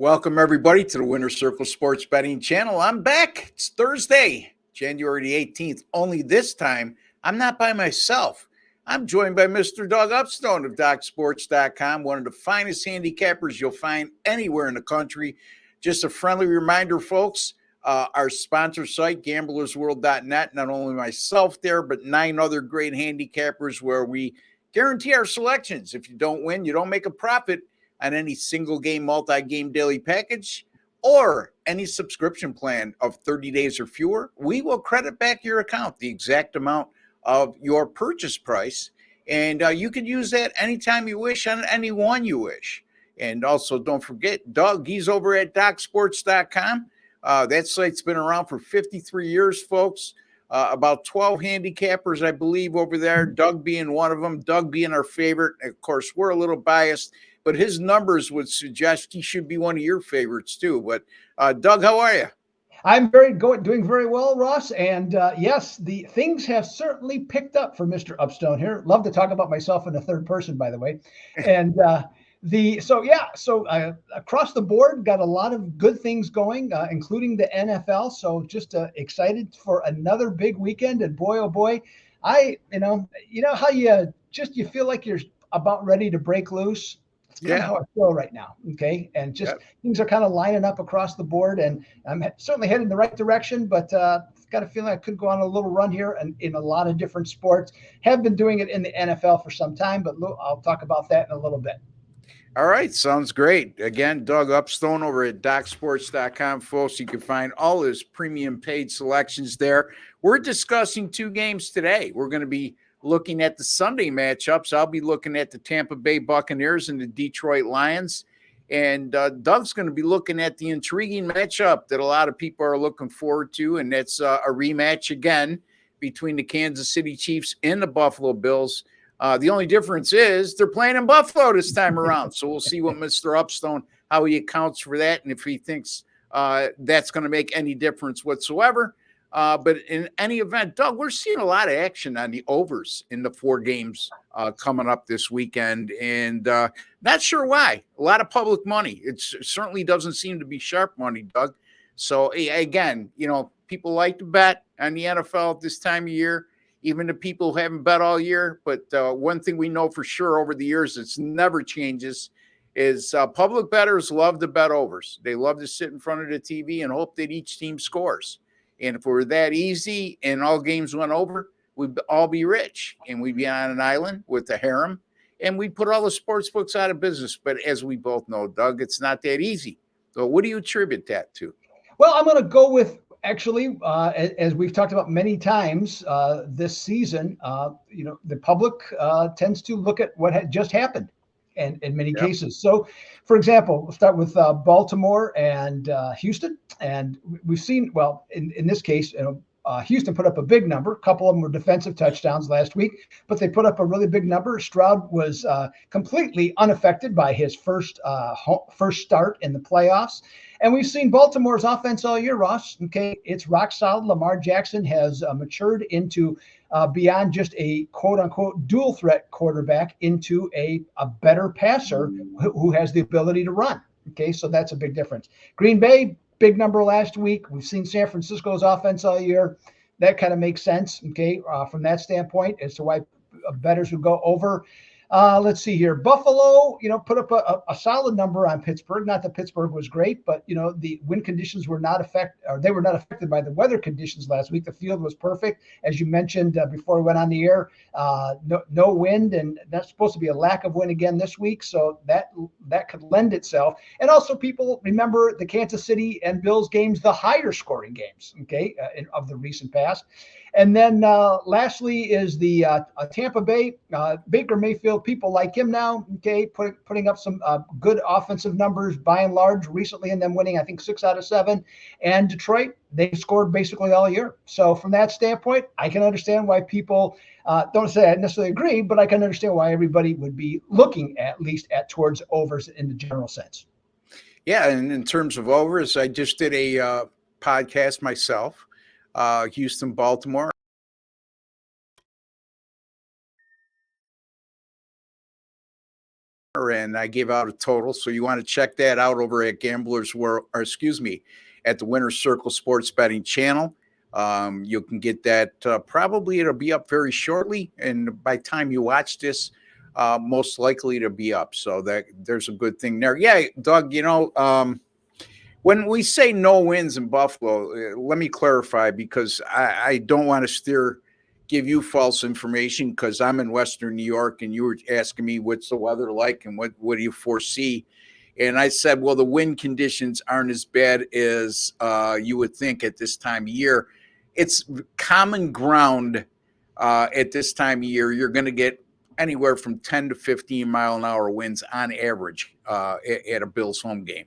Welcome, everybody, to the Winner Circle Sports Betting Channel. I'm back. It's Thursday, January the 18th. Only this time, I'm not by myself. I'm joined by Mr. Doug Upstone of DocSports.com, one of the finest handicappers you'll find anywhere in the country. Just a friendly reminder, folks, our sponsor site, gamblersworld.net, not only myself there, but 9 other great handicappers where we guarantee our selections. If you don't win, you don't make a profit on any single game, multi-game daily package, or any subscription plan of 30 days or fewer, we will credit back your account the exact amount of your purchase price. And you can use that anytime you wish on any one you wish. And also, don't forget, Doug, he's over at DocSports.com. That site's been around for 53 years, folks. About 12 handicappers, I believe, over there, Doug being one of them, Doug being our favorite. Of course, we're a little biased, but his numbers would suggest he should be one of your favorites too. But Doug, how are you? I'm doing very well, Ross. And yes, the things have certainly picked up for Mr. Upstone here. Love to talk about myself in the third person, by the way. And across the board, got a lot of good things going, including the NFL. So just excited for another big weekend. And boy, oh boy, you know how you feel like you're about ready to break loose. It's kind of how I feel right now. Okay. And just things are kind of lining up across the board, and I'm certainly heading the right direction, but got a feeling I could go on a little run here and in a lot of different sports. Have been doing it in the NFL for some time, but I'll talk about that in a little bit. All right. Sounds great. Again, Doug Upstone over at DocSports.com, folks. You can find all his premium paid selections there. We're discussing 2 games today. We're going to be looking at the Sunday matchups. I'll be looking at the Tampa Bay Buccaneers and the Detroit Lions. And Doug's going to be looking at the intriguing matchup that a lot of people are looking forward to, and that's a rematch again between the Kansas City Chiefs and the Buffalo Bills. The only difference is they're playing in Buffalo this time around. So we'll see what Mr. Upstone, how he accounts for that, and if he thinks that's going to make any difference whatsoever. But in any event, Doug, we're seeing a lot of action on the overs in the 4 games coming up this weekend, and not sure why. A lot of public money. It certainly doesn't seem to be sharp money, Doug. So, again, people like to bet on the NFL at this time of year, even the people who haven't bet all year. But one thing we know for sure over the years, it's never changes, is public bettors love to bet overs. They love to sit in front of the TV and hope that each team scores. And if it were that easy and all games went over, we'd all be rich and we'd be on an island with a harem and we'd put all the sports books out of business. But as we both know, Doug, it's not that easy. So what do you attribute that to? Well, I'm going to go with actually, as we've talked about many times this season, the public tends to look at what had just happened. And in many cases. So, for example, we'll start with Baltimore and Houston. And we've seen, well, in this case, Houston put up a big number. A couple of them were defensive touchdowns last week, but they put up a really big number. Stroud was completely unaffected by his first start in the playoffs. And we've seen Baltimore's offense all year, Ross. Okay, it's rock solid. Lamar Jackson has matured into beyond just a quote-unquote dual threat quarterback into a better passer who has the ability to run. Okay, so that's a big difference. Green Bay, big number last week. We've seen San Francisco's offense all year. That kind of makes sense, okay, from that standpoint as to why bettors would go over. Let's see here. Buffalo, put up a solid number on Pittsburgh. Not that Pittsburgh was great, but the wind conditions were not affected by the weather conditions last week. The field was perfect, as you mentioned before we went on the air. No wind, and that's supposed to be a lack of wind again this week, so that could lend itself. And also, people remember the Kansas City and Bills games, the higher scoring games, okay, of the recent past. And then lastly is the Tampa Bay. Baker Mayfield, people like him now, okay, putting up some good offensive numbers by and large recently, and then winning, I think, 6 out of 7. And Detroit, they scored basically all year. So from that standpoint, I can understand why people don't say I necessarily agree, but I can understand why everybody would be looking at least towards overs in the general sense. Yeah, and in terms of overs, I just did a podcast myself. Houston, Baltimore. and I gave out a total. So you want to check that out over at Gamblers World, or excuse me, at the Winner's Circle Sports Betting channel. You can get that. Probably it'll be up very shortly, and by the time you watch this, most likely to be up. So that there's a good thing there. Yeah, Doug. When we say no wins in Buffalo, let me clarify, because I don't want to give you false information, because I'm in Western New York and you were asking me what's the weather like and what do you foresee. And I said, well, the wind conditions aren't as bad as you would think at this time of year. It's common ground at this time of year. You're going to get anywhere from 10 to 15 mile an hour winds on average at a Bills home game.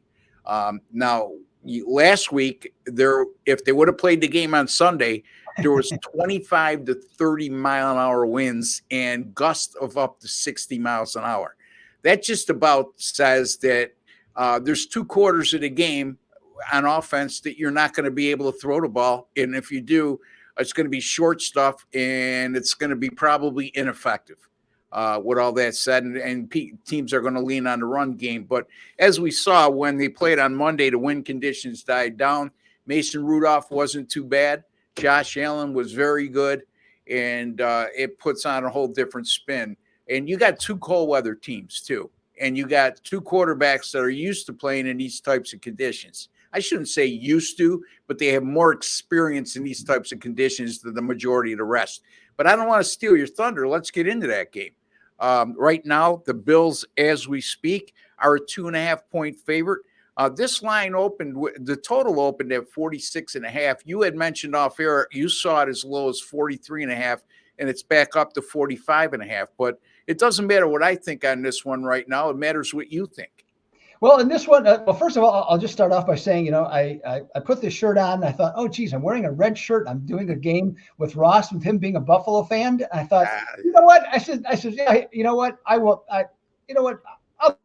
Now, last week, if they would have played the game on Sunday, there was 25 to 30 mile an hour winds and gusts of up to 60 miles an hour. That just about says that there's 2 quarters of the game on offense that you're not going to be able to throw the ball. And if you do, it's going to be short stuff, and it's going to be probably ineffective. With all that said, and teams are going to lean on the run game. But as we saw when they played on Monday, the wind conditions died down. Mason Rudolph wasn't too bad. Josh Allen was very good, and it puts on a whole different spin. And you got 2 cold weather teams too, and you got 2 quarterbacks that are used to playing in these types of conditions. I shouldn't say used to, but they have more experience in these types of conditions than the majority of the rest. But I don't want to steal your thunder. Let's get into that game. Right now, the Bills, as we speak, are a 2.5-point favorite. This line the total opened at 46.5. You had mentioned off air, you saw it as low as 43.5, and it's back up to 45.5. But it doesn't matter what I think on this one right now. It matters what you think. Well, in this one, well, first of all, I'll just start off by saying, I put this shirt on and I thought, oh, geez, I'm wearing a red shirt. I'm doing a game with Ross, with him being a Buffalo fan. And I thought, you know what? I said, yeah, you know what? I'll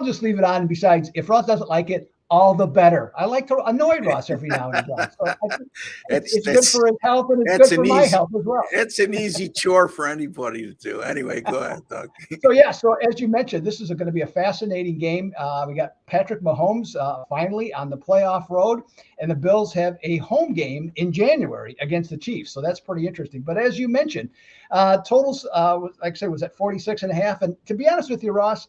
just leave it on. And besides, if Ross doesn't like it, all the better. I like to annoy Ross every now and again. So it's good for his health, and it's good for my health as well. It's an easy chore for anybody to do. Anyway, go ahead, Doug. So as you mentioned, this is going to be a fascinating game. We got Patrick Mahomes finally on the playoff road, and the Bills have a home game in January against the Chiefs. So that's pretty interesting. But as you mentioned, totals, like I said, was at 46.5. And to be honest with you, Ross,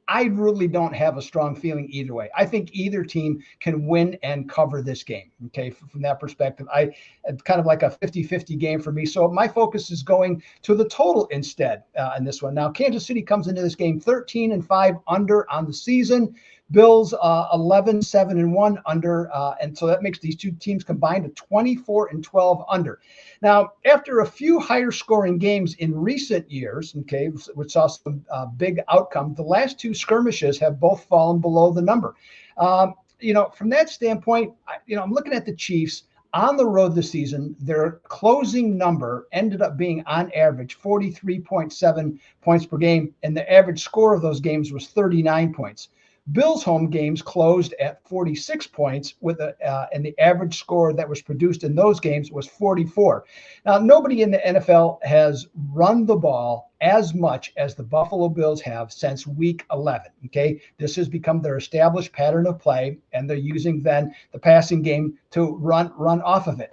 I really don't have a strong feeling either way. I think either team can win and cover this game. Okay. From that perspective, it's kind of like a 50-50 game for me. So my focus is going to the total instead in this one. Now, Kansas City comes into this game 13-5 under on the season. Bills 11-7-1 under, and so that makes these 2 teams combined a 24-12 under. Now, after a few higher scoring games in recent years, okay, which saw some big outcomes, the last 2 skirmishes have both fallen below the number. From that standpoint, I'm looking at the Chiefs on the road this season. Their closing number ended up being on average 43.7 points per game, and the average score of those games was 39 points. Bills home games closed at 46 points and the average score that was produced in those games was 44. Now, nobody in the NFL has run the ball as much as the Buffalo Bills have since week 11. Okay. This has become their established pattern of play, and they're using then the passing game to run off of it.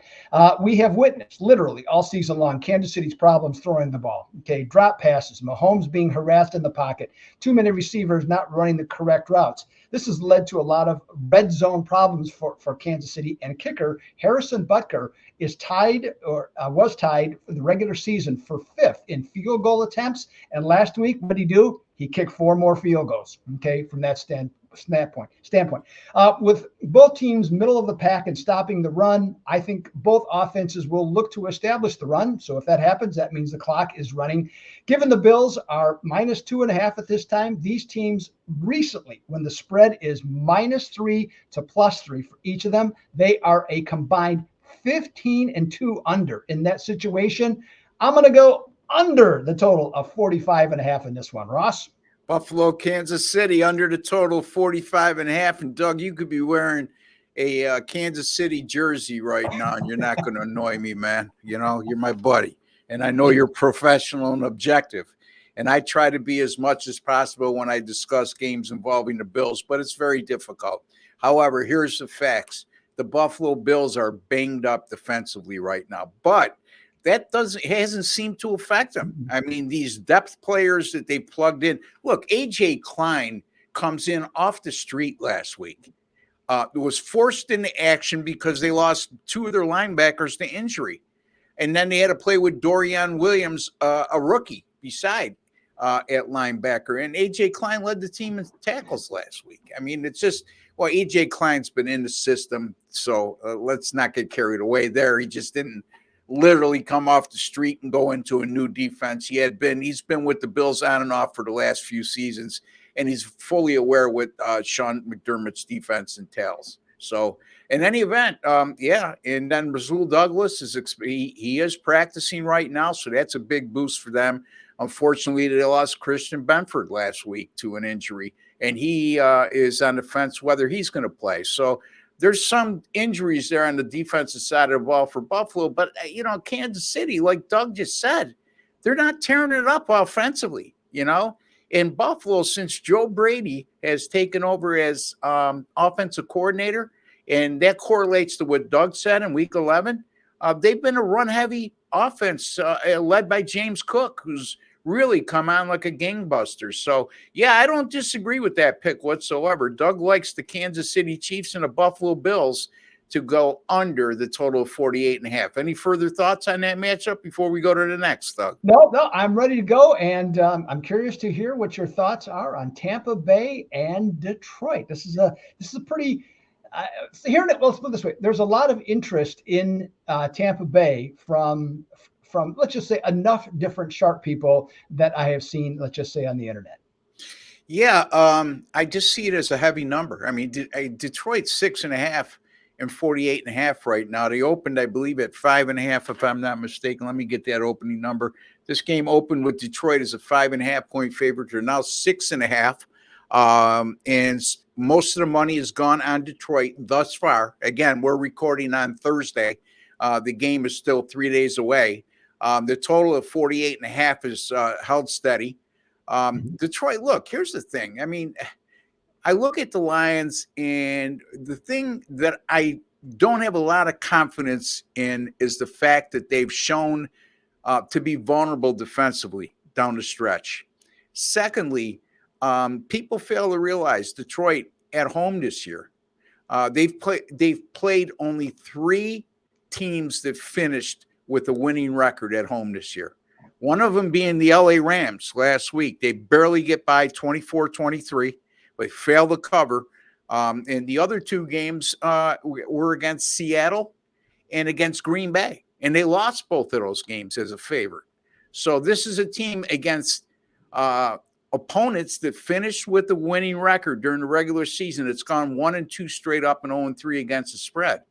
We have witnessed literally all season long Kansas City's problems throwing the ball. Okay. Drop passes, Mahomes being harassed in the pocket, too many receivers not running the correct routes. This has led to a lot of red zone problems for Kansas City, and kicker Harrison Butker was tied for the regular season for 5th in field goal attempts. And last week, what did he do? He kicked 4 more field goals. Okay, from that standpoint. With both teams middle of the pack and stopping the run, I think both offenses will look to establish the run. So if that happens, that means the clock is running. Given the Bills are -2.5 at this time, these teams recently, when the spread is -3 to +3 for each of them, they are a combined 15-2 under. In that situation, I'm going to go under the total of 45.5 in this one. Ross? Buffalo, Kansas City under the total 45.5. And Doug, you could be wearing a Kansas City jersey right now, and you're not going to annoy me, man. You're my buddy, and I know you're professional and objective. And I try to be as much as possible when I discuss games involving the Bills, but it's very difficult. However, here's the facts. The Buffalo Bills are banged up defensively right now, but that hasn't seemed to affect them. I mean, these depth players that they plugged in. Look, AJ Klein comes in off the street last week. Was forced into action because they lost two of their linebackers to injury. And then they had to play with Dorian Williams, a rookie, beside at linebacker. And A.J. Klein led the team in tackles last week. I mean, it's just, well, A.J. Klein's been in the system, so let's not get carried away there. He just didn't literally come off the street and go into a new defense. He's been with the Bills on and off for the last few seasons, and he's fully aware what Sean McDermott's defense entails. So, in any event, and then Rasul Douglas he is practicing right now, so that's a big boost for them. Unfortunately, they lost Christian Benford last week to an injury, and he is on the fence whether he's going to play. So there's some injuries there on the defensive side of the ball for Buffalo, but Kansas City, like Doug just said, they're not tearing it up offensively. In Buffalo, since Joe Brady has taken over as offensive coordinator, and that correlates to what Doug said in Week 11, they've been a run-heavy offense led by James Cook, who's really come on like a gangbuster. So, yeah, I don't disagree with that pick whatsoever. Doug likes the Kansas City Chiefs and the Buffalo Bills to go under the total of 48.5. Any further thoughts on that matchup before we go to the next, Doug? No, I'm ready to go, and I'm curious to hear what your thoughts are on Tampa Bay and Detroit. This is a pretty let's put it this way. There's a lot of interest in Tampa Bay from let's just say enough different sharp people that I have seen, let's just say, on the internet. Yeah, I just see it as a heavy number. I mean, Detroit's 6.5 and 48.5 right now. They opened, I believe, at 5.5, if I'm not mistaken. Let me get that opening number. This game opened with Detroit as a 5.5 point favorite. They're now 6.5. And most of the money has gone on Detroit thus far. Again, we're recording on Thursday. The game is still 3 days away. The total of 48.5 is held steady. Detroit, look, here's the thing. I mean, I look at the Lions, and the thing that I don't have a lot of confidence in is the fact that they've shown to be vulnerable defensively down the stretch. Secondly, people fail to realize Detroit at home this year. They've played only 3 teams that finished with a winning record at home this year. One of them being the LA Rams last week. They barely get by 24-23. They fail to cover. And the other 2 games were against Seattle and against Green Bay. And they lost both of those games as a favorite. So this is a team against opponents that finished with a winning record during the regular season. It's gone 1-2 straight up and 0-3 against the spread.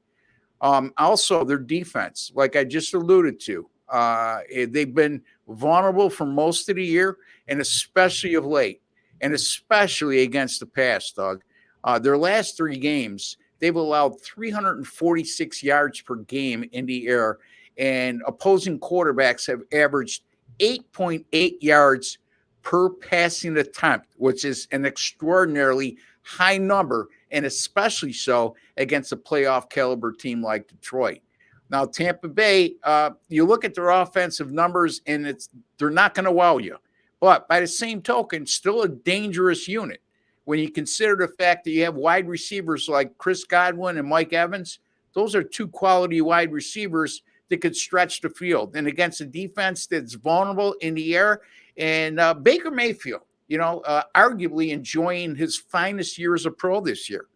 Also, their defense, like I just alluded to, they've been vulnerable for most of the year, and especially of late. And especially against the pass, Doug. Their last 3 games, they've allowed 346 yards per game in the air, and opposing quarterbacks have averaged 8.8 yards per passing attempt, which is an extraordinarily high number, and especially so against a playoff caliber team like Detroit. Now, Tampa Bay, you look at their offensive numbers, and they're not going to wow you. But by the same token, still a dangerous unit. When you consider the fact that you have wide receivers like Chris Godwin and Mike Evans, those are 2 quality wide receivers that could stretch the field. And against a defense that's vulnerable in the air, and Baker Mayfield, arguably enjoying his finest year as a pro this year.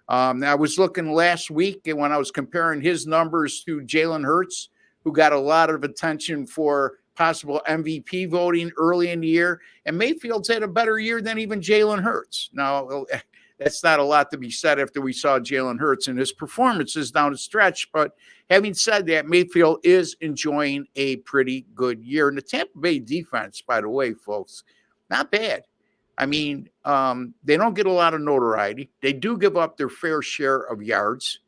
I was looking last week, and when I was comparing his numbers to Jalen Hurts, who got a lot of attention for possible MVP voting early in the year, and Mayfield's had a better year than even Jalen Hurts. Now, that's not a lot to be said after we saw Jalen Hurts and his performances down the stretch, but having said that, Mayfield is enjoying a pretty good year. And the Tampa Bay defense, by the way, folks, not bad. I mean, they don't get a lot of notoriety. They do give up their fair share of yards.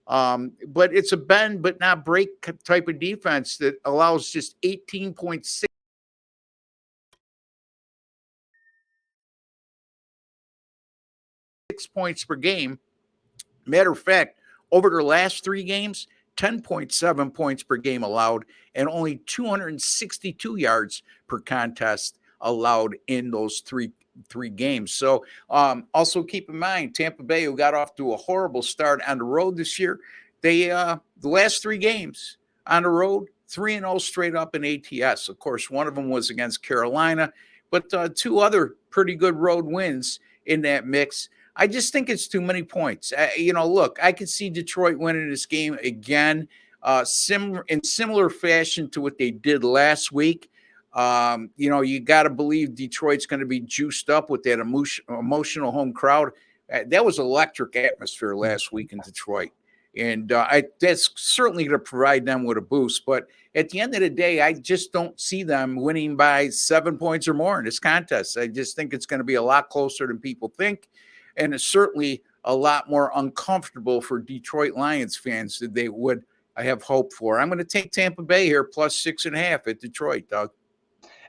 But it's a bend but not break type of defense that allows just 18.6 6 points per game. Matter of fact, over their last 3 games, 10.7 points per game allowed and only 262 yards per contest allowed in those three games. So also keep in mind, Tampa Bay, who got off to a horrible start on the road this year, they the last 3 games on the road, 3-0 straight up in ATS. Of course, one of them was against Carolina, but 2 other pretty good road wins in that mix. I just think it's too many points. Look, I could see Detroit winning this game again, in similar fashion to what they did last week. You got to believe Detroit's going to be juiced up with that emotional home crowd. That was electric atmosphere last week in Detroit. And that's certainly going to provide them with a boost. But at the end of the day, I just don't see them winning by 7 points or more in this contest. I just think it's going to be a lot closer than people think. And it's certainly a lot more uncomfortable for Detroit Lions fans than they would have hoped for. I'm going to take Tampa Bay here plus 6.5 at Detroit, Doug.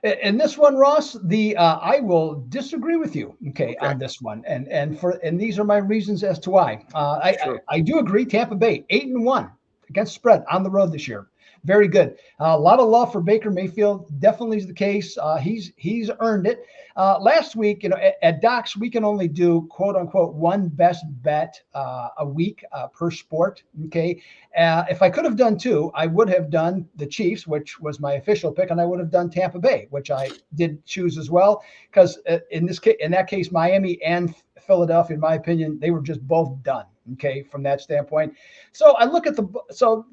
In this one, Ross, I will disagree with you, on this one, and these are my reasons as to why. I do agree. Tampa Bay 8-1 against spread on the road this year. Very good. A lot of love for Baker Mayfield. Definitely is the case. He's earned it. Last week, at Docs, we can only do quote unquote one best bet a week per sport. Okay. If I could have done 2, I would have done the Chiefs, which was my official pick, and I would have done Tampa Bay, which I did choose as well. Because in that case, Miami and Philadelphia, in my opinion, they were just both done. Okay, from that standpoint. So I look at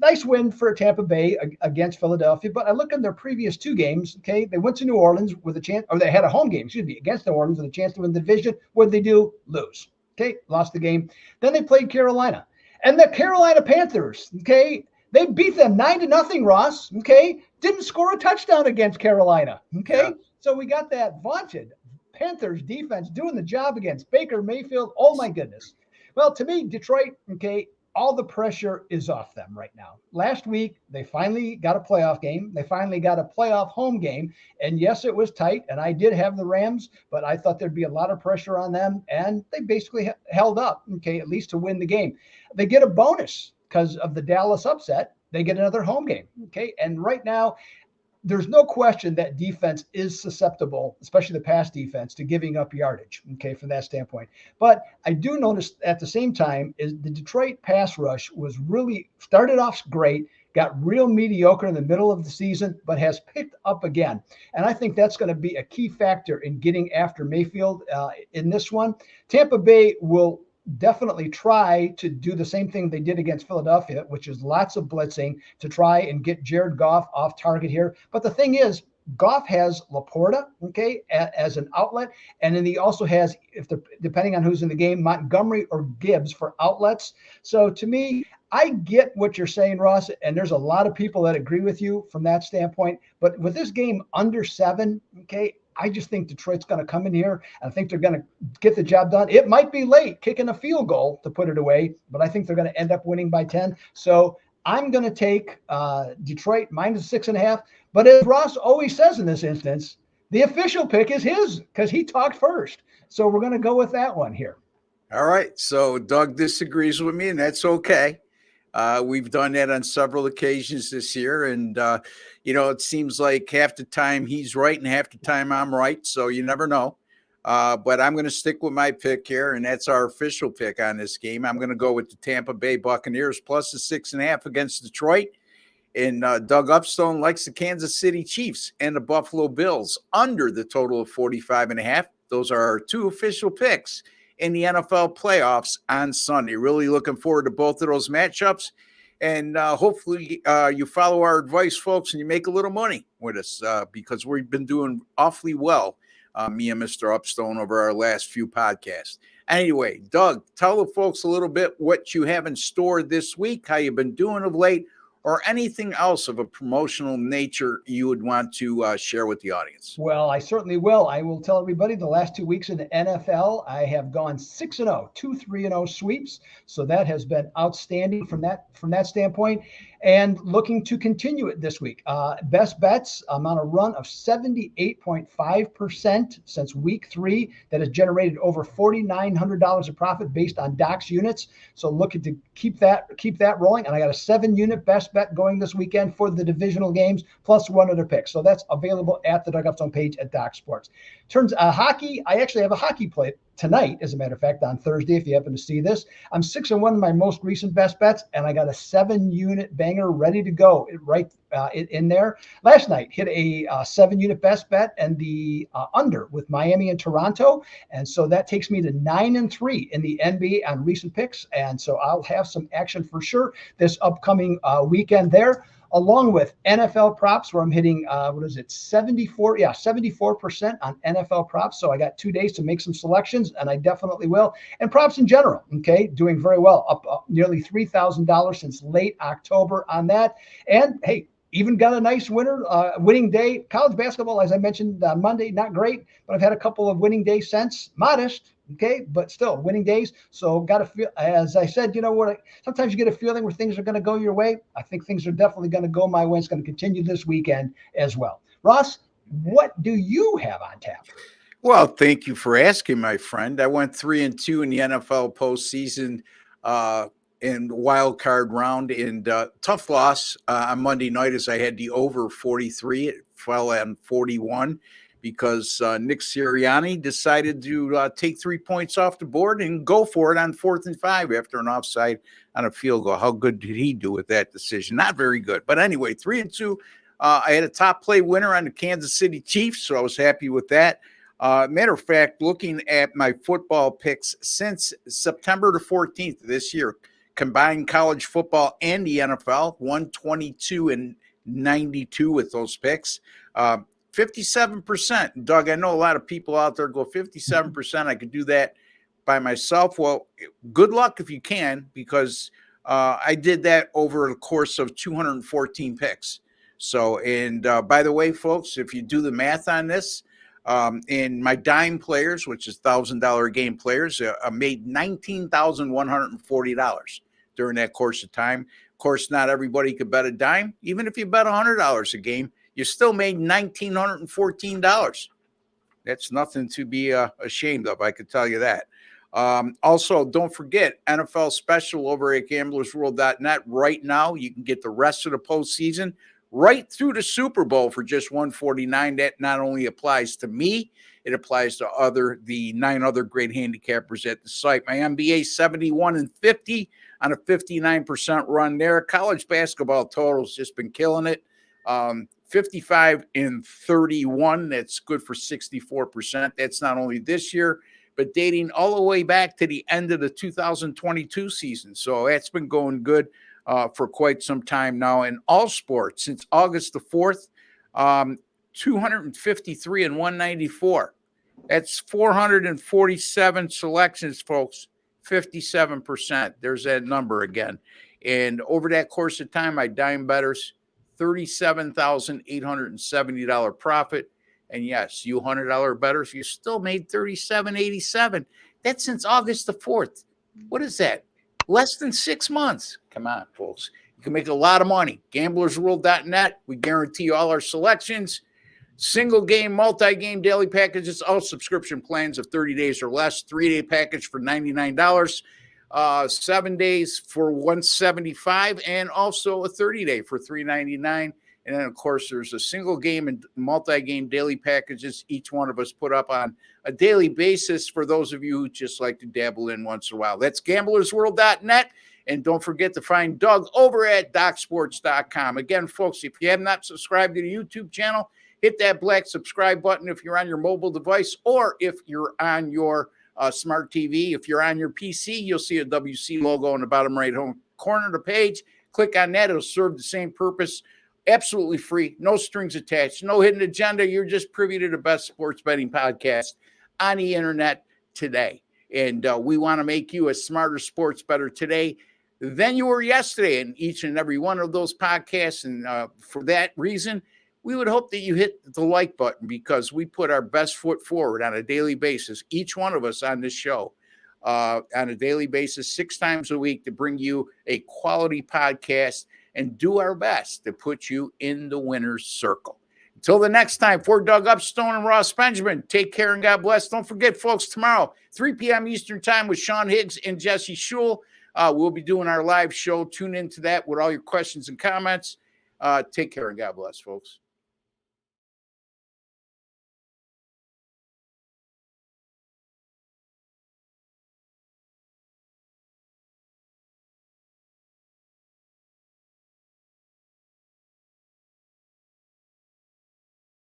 nice win for Tampa Bay against Philadelphia, but I look at their previous 2 games. Okay, they went to New Orleans with a chance, or they had a home game, against New Orleans with a chance to win the division. What did they do? Lose. Okay, lost the game. Then they played Carolina, and the Carolina Panthers. Okay, they beat them 9-0. Ross. Okay, didn't score a touchdown against Carolina. Okay, yeah. So we got that vaunted Panthers defense doing the job against Baker Mayfield. Oh my goodness. Well, to me, Detroit, all the pressure is off them right now. Last week, they finally got a playoff game. They finally got a playoff home game. And yes, it was tight. And I did have the Rams, but I thought there'd be a lot of pressure on them. And they basically held up, at least to win the game. They get a bonus because of the Dallas upset. They get another home game. And right now, there's no question that defense is susceptible, especially the pass defense, to giving up yardage, from that standpoint. But I do notice at the same time is the Detroit pass rush was really started off great, got real mediocre in the middle of the season, but has picked up again. And I think that's going to be a key factor in getting after Mayfield in this one. Tampa Bay will definitely try to do the same thing they did against Philadelphia, which is lots of blitzing to try and get Jared Goff off target here. But the thing is, Goff has Laporta, as an outlet, and then he also has, depending on who's in the game, Montgomery or Gibbs for outlets. So to me, I get what you're saying, Ross, and there's a lot of people that agree with you from that standpoint. But with this game under 7, I just think Detroit's going to come in here. I think they're going to get the job done. It might be late, kicking a field goal to put it away, but I think they're going to end up winning by 10. So I'm going to take Detroit minus 6.5. But as Ross always says in this instance, the official pick is his because he talked first. So we're going to go with that one here. All right. So Doug disagrees with me, and that's okay. We've done that on several occasions this year. And, it seems like half the time he's right and half the time I'm right. So you never know. But I'm going to stick with my pick here. And that's our official pick on this game. I'm going to go with the Tampa Bay Buccaneers plus the 6.5 against Detroit. And Doug Upstone likes the Kansas City Chiefs and the Buffalo Bills under the total of 45.5. Those are our 2 official picks in the NFL playoffs on Sunday. Really looking forward to both of those matchups. And hopefully you follow our advice, folks, and you make a little money with us because we've been doing awfully well, me and Mr. Upstone, over our last few podcasts. Anyway, Doug, tell the folks a little bit what you have in store this week, how you've been doing of late, or anything else of a promotional nature you would want to share with the audience. Well, I certainly will. I will tell everybody the last 2 weeks in the NFL, I have gone 6-0, 2 3-0 sweeps. So that has been outstanding from that standpoint. and looking to continue it this week. Best bets, I'm on a run of 78.5% since week 3 that has generated over $4,900 of profit based on Doc's units. So looking to keep that rolling. And I got a 7-unit best bet going this weekend for the divisional games, plus one other pick. So that's available at the Doug Upstone page at Doc Sports. Turns hockey, I actually have a hockey play tonight, as a matter of fact, on Thursday, if you happen to see this. I'm 6-1 in my most recent best bets, and I got a 7-unit banger ready to go right in there. Last night, hit a 7-unit best bet and the under with Miami and Toronto. And so that takes me to 9-3 in the NBA on recent picks. And so I'll have some action for sure this upcoming weekend there, along with NFL props, where I'm hitting, 74% on NFL props. So I got 2 days to make some selections, and I definitely will. And props in general, okay, doing very well, up nearly $3,000 since late October on that. And hey, even got a nice winning day. College basketball, as I mentioned on Monday, not great, but I've had a couple of winning days since, modest. Okay, but still winning days. So got to feel, as I said, you know what? Sometimes you get a feeling where things are going to go your way. I think things are definitely going to go my way. It's going to continue this weekend as well. Ross, what do you have on tap? Well, thank you for asking, my friend. I went 3-2 in the NFL postseason in wild card round, and tough loss on Monday night as I had the over 43. It fell on 41. Because Nick Sirianni decided to take 3 points off the board and go for it on 4th and 5 after an offside on a field goal. How good did he do with that decision? Not very good. But anyway, 3-2. I had a top play winner on the Kansas City Chiefs, so I was happy with that. Matter of fact, looking at my football picks since September the 14th of this year, combined college football and the NFL, 122-92 with those picks. 57%. Doug, I know a lot of people out there go 57%. I could do that by myself. Well, good luck if you can, because I did that over the course of 214 picks. So, and by the way, folks, if you do the math on this, in my dime players, which is $1,000 game players, I made $19,140 during that course of time. Of course, not everybody could bet a dime. Even if you bet $100 a game, you still made $1,914. That's nothing to be ashamed of, I could tell you that. Also, don't forget, NFL special over at gamblersworld.net. Right now, you can get the rest of the postseason right through the Super Bowl for just $149. That not only applies to me, it applies to the 9 other great handicappers at the site. My NBA 71-50 on a 59% run there. College basketball total's just been killing it. 55-31. That's good for 64%. That's not only this year, but dating all the way back to the end of the 2022 season. So that's been going good for quite some time now. In all sports, since August the 4th, 253-194. That's 447 selections, folks. 57%. There's that number again. And over that course of time, my dime bettors, $37,870 profit. And yes, you $100 bettors, you still made $37.87. That's since August the 4th. What is that? Less than 6 months. Come on, folks. You can make a lot of money. Gamblersworld.net. We guarantee all our selections. Single game, multi-game daily packages, all subscription plans of 30 days or less. 3-day package for $99. 7 days for $175, and also a 30-day for $399. And then, of course, there's a single game and multi-game daily packages each one of us put up on a daily basis for those of you who just like to dabble in once in a while. That's gamblersworld.net. And don't forget to find Doug over at DocSports.com. Again, folks, if you have not subscribed to the YouTube channel, hit that black subscribe button if you're on your mobile device, or if you're on your smart TV. If you're on your PC, you'll see a WC logo in the bottom right home corner of the page. Click on that. It'll serve the same purpose. Absolutely free. No strings attached. No hidden agenda. You're just privy to the best sports betting podcast on the internet today. And we want to make you a smarter sports bettor today than you were yesterday in each and every one of those podcasts. And for that reason, we would hope that you hit the like button, because we put our best foot forward on a daily basis, each one of us on this show, on a daily basis, 6 times a week, to bring you a quality podcast and do our best to put you in the winner's circle. Until the next time, for Doug Upstone and Ross Benjamin, take care and God bless. Don't forget, folks, tomorrow, 3 p.m. Eastern time with Sean Higgs and Jesse Schule. We'll be doing our live show. Tune into that with all your questions and comments. Take care and God bless, folks.